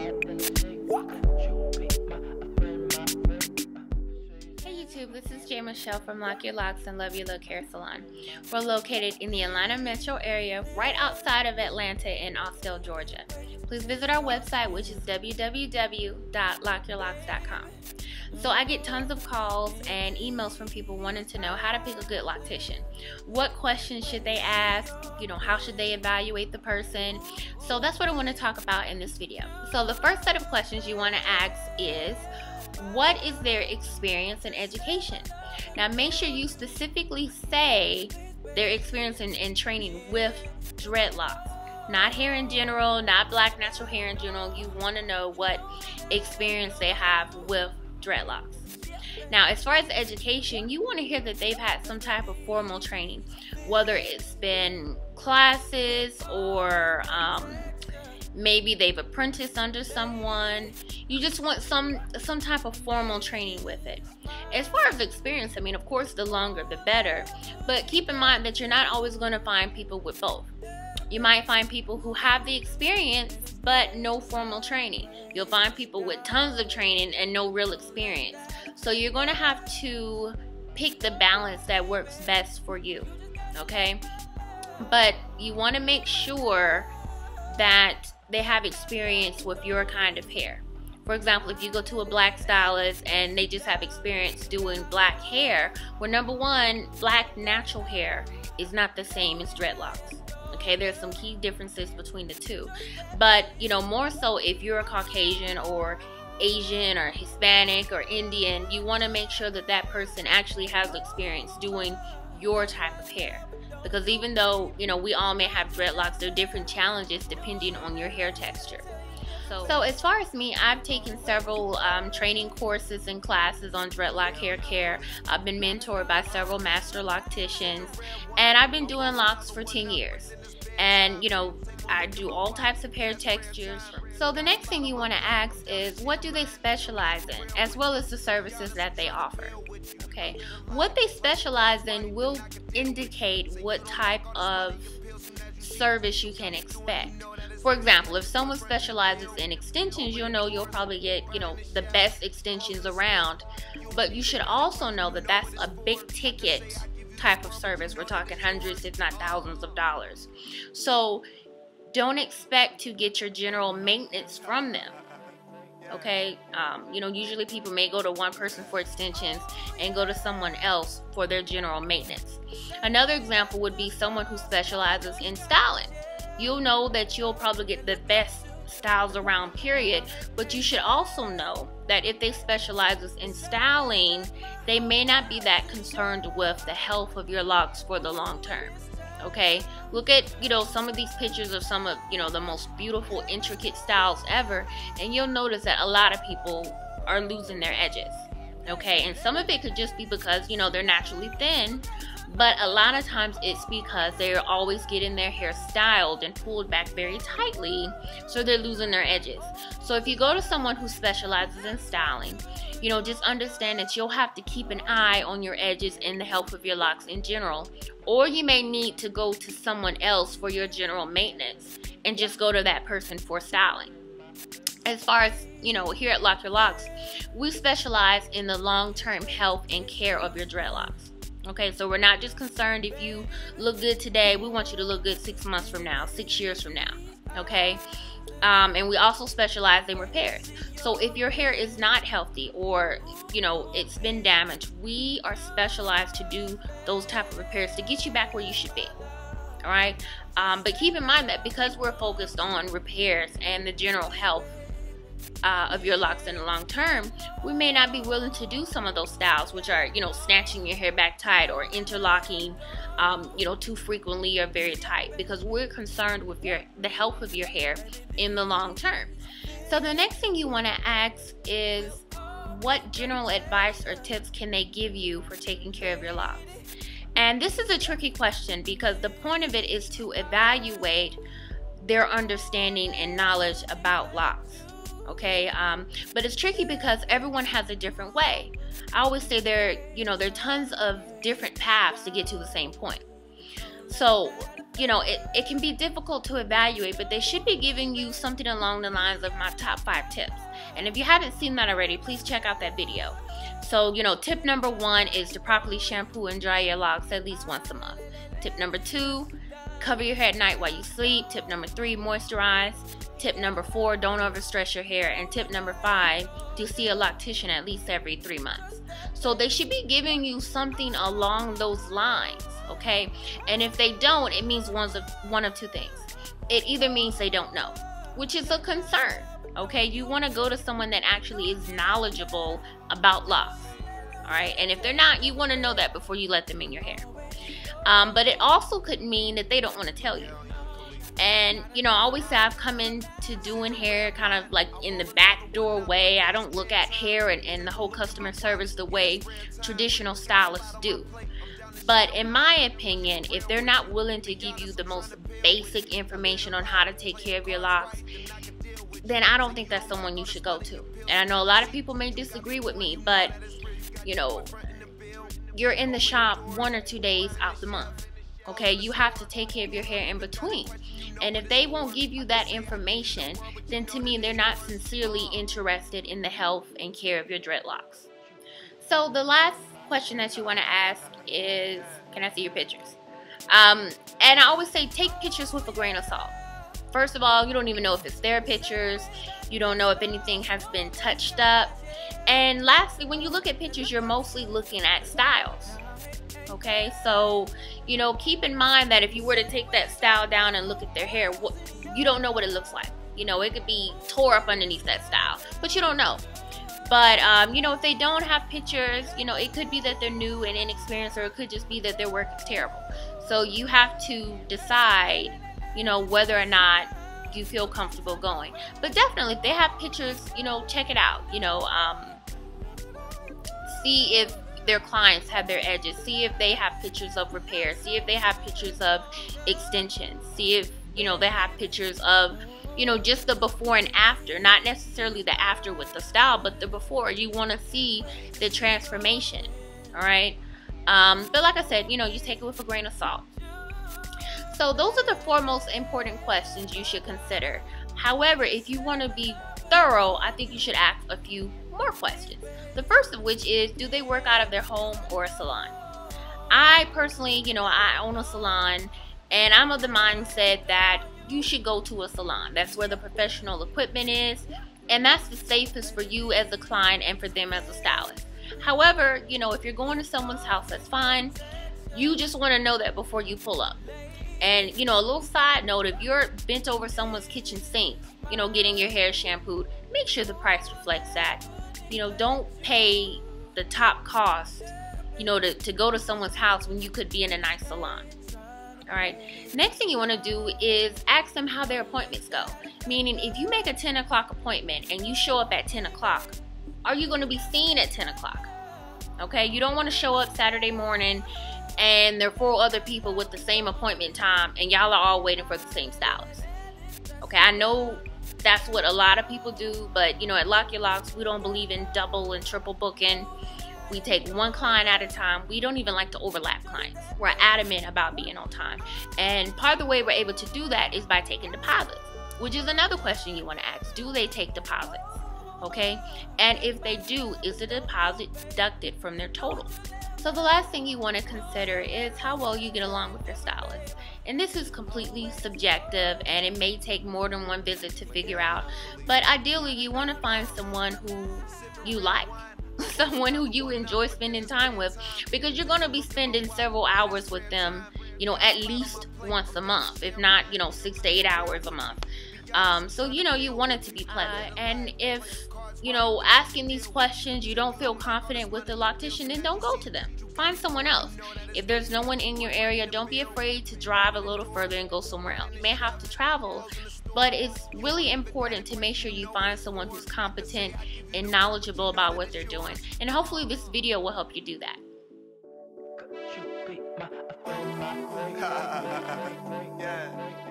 YouTube, this is Jay Michelle from Lock Your Locks and Love Your Look Hair Salon. We're located in the Atlanta metro area, right outside of Atlanta in Austell, Georgia. Please visit our website, which is www.lockyourlocks.com. So I get tons of calls and emails from people wanting to know how to pick a good loctician. What questions should they ask? How should they evaluate the person? So that's what I want to talk about in this video. So the first set of questions you want to ask is, what is their experience in education? Now make sure you specifically say their experience in training with dreadlocks. Not hair in general, not black natural hair in general. You want to know what experience they have with dreadlocks. Now, as far as education, you want to hear that they've had some type of formal training, whether it's been classes or maybe they've apprenticed under someone. You just want some type of formal training with it. As far as experience, of course, the longer the better, but keep in mind that you're not always going to find people with both. You might find people who have the experience but no formal training. You'll find people with tons of training and no real experience. So you're going to have to pick the balance that works best for you, okay? But you want to make sure that they have experience with your kind of hair. For example, if you go to a black stylist and they just have experience doing black hair, well, number one, black natural hair is not the same as dreadlocks. Okay, there's some key differences between the two. But, more so if you're a Caucasian or Asian or Hispanic or Indian, you want to make sure that that person actually has experience doing your type of hair. Because even though, we all may have dreadlocks, there are different challenges depending on your hair texture. So as far as me, I've taken several training courses and classes on dreadlock hair care. I've been mentored by several master locticians, and I've been doing locks for 10 years. And, I do all types of hair textures. So the next thing you want to ask is, what do they specialize in, as well as the services that they offer. Okay, what they specialize in will indicate what type of service you can expect. For example, if someone specializes in extensions, you'll probably get, the best extensions around. But you should also know that that's a big ticket type of service. We're talking hundreds, if not thousands of dollars. So don't expect to get your general maintenance from them. Okay, usually people may go to one person for extensions and go to someone else for their general maintenance. Another example would be someone who specializes in styling. You'll know that you'll probably get the best styles around, period, but you should also know that if they specialize in styling, they may not be that concerned with the health of your locks for the long term. Okay, look at some of these pictures of some of the most beautiful intricate styles ever, and you'll notice that a lot of people are losing their edges. Okay, and some of it could just be because they're naturally thin, but a lot of times it's because they're always getting their hair styled and pulled back very tightly, so they're losing their edges. So if you go to someone who specializes in styling, just understand that you'll have to keep an eye on your edges and the health of your locks in general, or you may need to go to someone else for your general maintenance and just go to that person for styling. As far as, here at Lock Your Locks, we specialize in the long-term health and care of your dreadlocks. Okay, so we're not just concerned if you look good today. We want you to look good 6 months from now, 6 years from now. Okay, and we also specialize in repairs. So if your hair is not healthy or it's been damaged, we are specialized to do those type of repairs to get you back where you should be. All right, but keep in mind that because we're focused on repairs and the general health of your locks in the long term, we may not be willing to do some of those styles, which are snatching your hair back tight or interlocking too frequently or very tight, because we're concerned with the health of your hair in the long term. So the next thing you want to ask is, what general advice or tips can they give you for taking care of your locks? And this is a tricky question because the point of it is to evaluate their understanding and knowledge about locks. Okay, but it's tricky because everyone has a different way. I always say there are tons of different paths to get to the same point. So it can be difficult to evaluate, but they should be giving you something along the lines of my top 5 tips. And if you haven't seen that already, please check out that video. So, tip number 1 is to properly shampoo and dry your locks at least once a month. Tip number 2, cover your hair at night while you sleep. Tip number 3, moisturize. Tip number 4, don't overstress your hair. And tip number 5, to see a loctician at least every 3 months. So they should be giving you something along those lines, okay? And if they don't, it means one of two things. It either means they don't know, which is a concern, okay? You want to go to someone that actually is knowledgeable about locks, all right? And if they're not, you want to know that before you let them in your hair. But it also could mean that they don't want to tell you. And I always say I've come into doing hair kind of like in the back door way. I don't look at hair and the whole customer service the way traditional stylists do. But in my opinion, if they're not willing to give you the most basic information on how to take care of your locks, then I don't think that's someone you should go to. And I know a lot of people may disagree with me, but you're in the shop 1 or 2 days out the month. Okay, you have to take care of your hair in between. And if they won't give you that information, then to me, they're not sincerely interested in the health and care of your dreadlocks. So the last question that you want to ask is, can I see your pictures? And I always say, take pictures with a grain of salt. First of all, you don't even know if it's their pictures. You don't know if anything has been touched up. And lastly, when you look at pictures, you're mostly looking at styles. Okay, so keep in mind that if you were to take that style down and look at their hair, you don't know what it looks like. It could be tore up underneath that style, but you don't know. But if they don't have pictures, it could be that they're new and inexperienced, or it could just be that their work is terrible. So you have to decide whether or not you feel comfortable going. But definitely, if they have pictures, check it out. See if their clients have their edges. See if they have pictures of repairs. See if they have pictures of extensions. See if they have pictures of just the before and after, not necessarily the after with the style, but the before. You want to see the transformation. All right, but like I said, you take it with a grain of salt. So those are the 4 most important questions you should consider. However, if you want to be thorough, I think you should ask a few more questions. The first of which is, do they work out of their home or a salon? I personally, I own a salon, and I'm of the mindset that you should go to a salon. That's where the professional equipment is, and that's the safest for you as a client and for them as a stylist. However, if you're going to someone's house, that's fine. You just want to know that before you pull up. And a little side note, if you're bent over someone's kitchen sink, getting your hair shampooed, make sure the price reflects that. Don't pay the top cost, to go to someone's house when you could be in a nice salon. All right. Next thing you want to do is ask them how their appointments go. Meaning, if you make a 10 o'clock appointment and you show up at 10 o'clock, are you going to be seen at 10 o'clock? Okay. You don't want to show up Saturday morning and there are 4 other people with the same appointment time and y'all are all waiting for the same stylist. Okay. I know that's what a lot of people do, but at Lock Your Locks, we don't believe in double and triple booking. We take one client at a time. We don't even like to overlap clients. We're adamant about being on time. And part of the way we're able to do that is by taking deposits, which is another question you want to ask. Do they take deposits? Okay? And if they do, is the deposit deducted from their total? So the last thing you want to consider is how well you get along with your stylist. And this is completely subjective, and it may take more than one visit to figure out. But ideally, you want to find someone who you like. Someone who you enjoy spending time with, because you're going to be spending several hours with them, at least once a month, if not, 6 to 8 hours a month. So, you want it to be pleasant. And if, asking these questions, you don't feel confident with the loctician, then don't go to them. Find someone else. If there's no one in your area, don't be afraid to drive a little further and go somewhere else. You may have to travel, but it's really important to make sure you find someone who's competent and knowledgeable about what they're doing. And hopefully this video will help you do that. Yeah.